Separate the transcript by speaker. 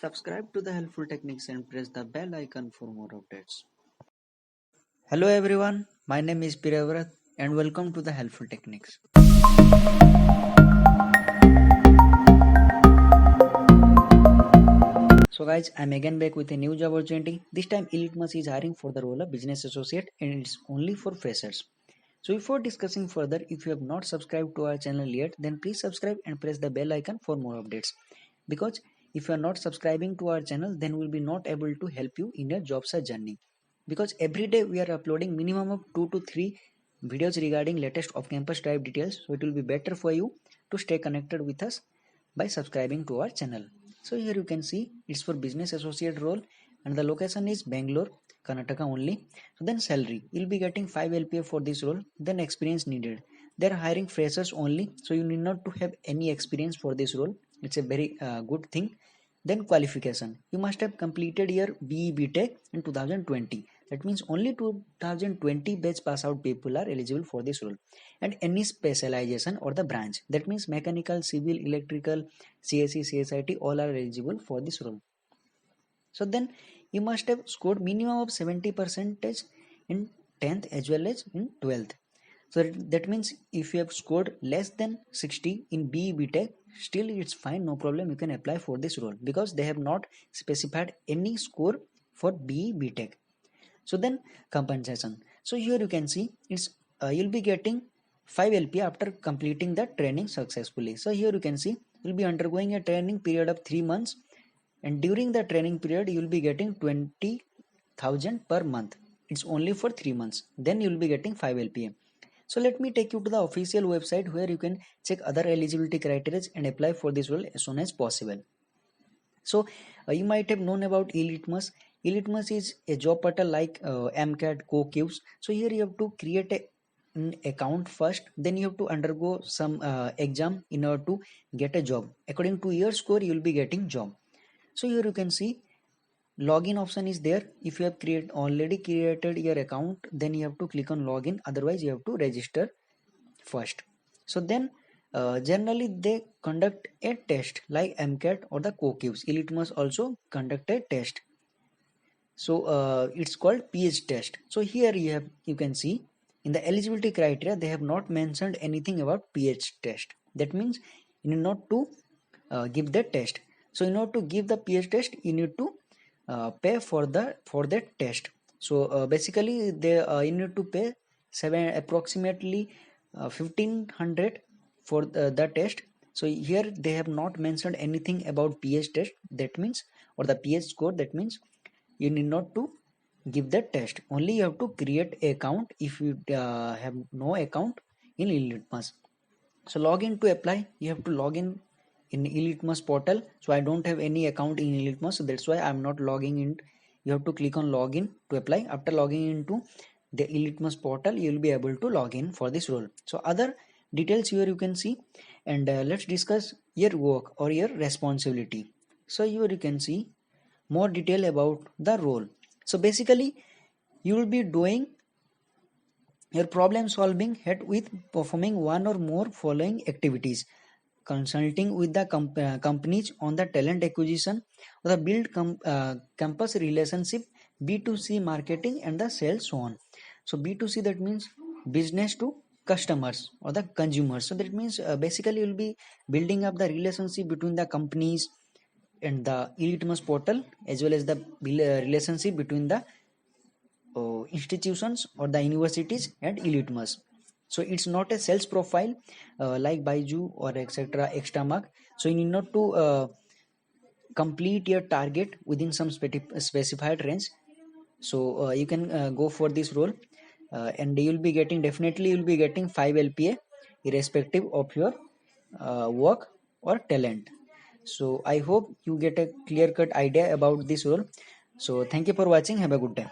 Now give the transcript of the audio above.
Speaker 1: Subscribe to the Helpful Techniques and press the bell icon for more updates. Hello everyone, my name is Piravrat and welcome to the Helpful Techniques. So guys, I'm again back with a new job opportunity. This time Elitmus is hiring for the role of business associate and it's only for freshers. So before discussing further, if you have not subscribed to our channel yet, then please subscribe and press the bell icon for more updates. Because if you are not subscribing to our channel, then we'll be not able to help you in your job search journey. Because every day we are uploading minimum of 2 to 3 videos regarding latest off-campus drive details. So it will be better for you to stay connected with us by subscribing to our channel. So here you can see it's for business associate role and the location is Bangalore, Karnataka only. So then salary, you'll be getting 5 LPA for this role. Then experience needed. They're hiring freshers only, so you need not to have any experience for this role. It's a very good thing. Then qualification, you must have completed your BE BTech in 2020. That means only 2020 batch pass out people are eligible for this role. And any specialization or the branch, that means mechanical, civil, electrical, CSE, CSIT, all are eligible for this role. So then you must have scored minimum of 70% in 10th as well as in 12th. So that means if you have scored less than 60 in BE BTech, still it's fine, no problem, you can apply for this role because they have not specified any score for BE BTech. So then compensation. So here you can see it's you'll be getting 5 LP after completing the training successfully. So here you can see you'll be undergoing a training period of 3 months and during the training period you'll be getting 20,000 per month. It's only for 3 months. Then you'll be getting 5 LPA. So let me take you to the official website where you can check other eligibility criteria and apply for this role as soon as possible. So you might have known about Elitmus. Elitmus is a job portal like MCAT, CoQs. So here you have to create an account first, then you have to undergo some exam in order to get a job. According to your score, you will be getting job. So here you can see login option is there. If you have already created your account, then you have to click on login. Otherwise, you have to register first. So then generally they conduct a test like MCAT or the CoQs. Elitmus also conduct a test. So it's called PH test. So here you can see in the eligibility criteria they have not mentioned anything about PH test. That means you need not to give the test. So in order to give the PH test, you need to pay for that test. So basically you need to pay approximately 1500 for the test. So here they have not mentioned anything about PH test. That means or the PH score. That means you need not to give that test. Only you have to create an account if you have no account in Elitmus. So login to apply, you have to log in Elitmus portal. So I don't have any account in Elitmus, so that's why I'm not logging in. You have to click on login to apply. After logging into the Elitmus portal, you will be able to log in for this role. So other details here you can see, and let's discuss your work or your responsibility. So here you can see more detail about the role. So basically you will be doing your problem solving head with performing one or more following activities: consulting with the companies on the talent acquisition or the build campus relationship, B2C marketing and the sales, so on. So B2C, that means business to customers or the consumers. So that means basically you'll be building up the relationship between the companies and the Elitmus portal, as well as the relationship between the institutions or the universities and Elitmus. So it's not a sales profile like Baiju or etc. Extramark. So you need not to complete your target within some specified range. So you can go for this role, and you'll be getting, definitely you'll be getting 5 LPA irrespective of your work or talent. So I hope you get a clear cut idea about this role. So thank you for watching. Have a good day.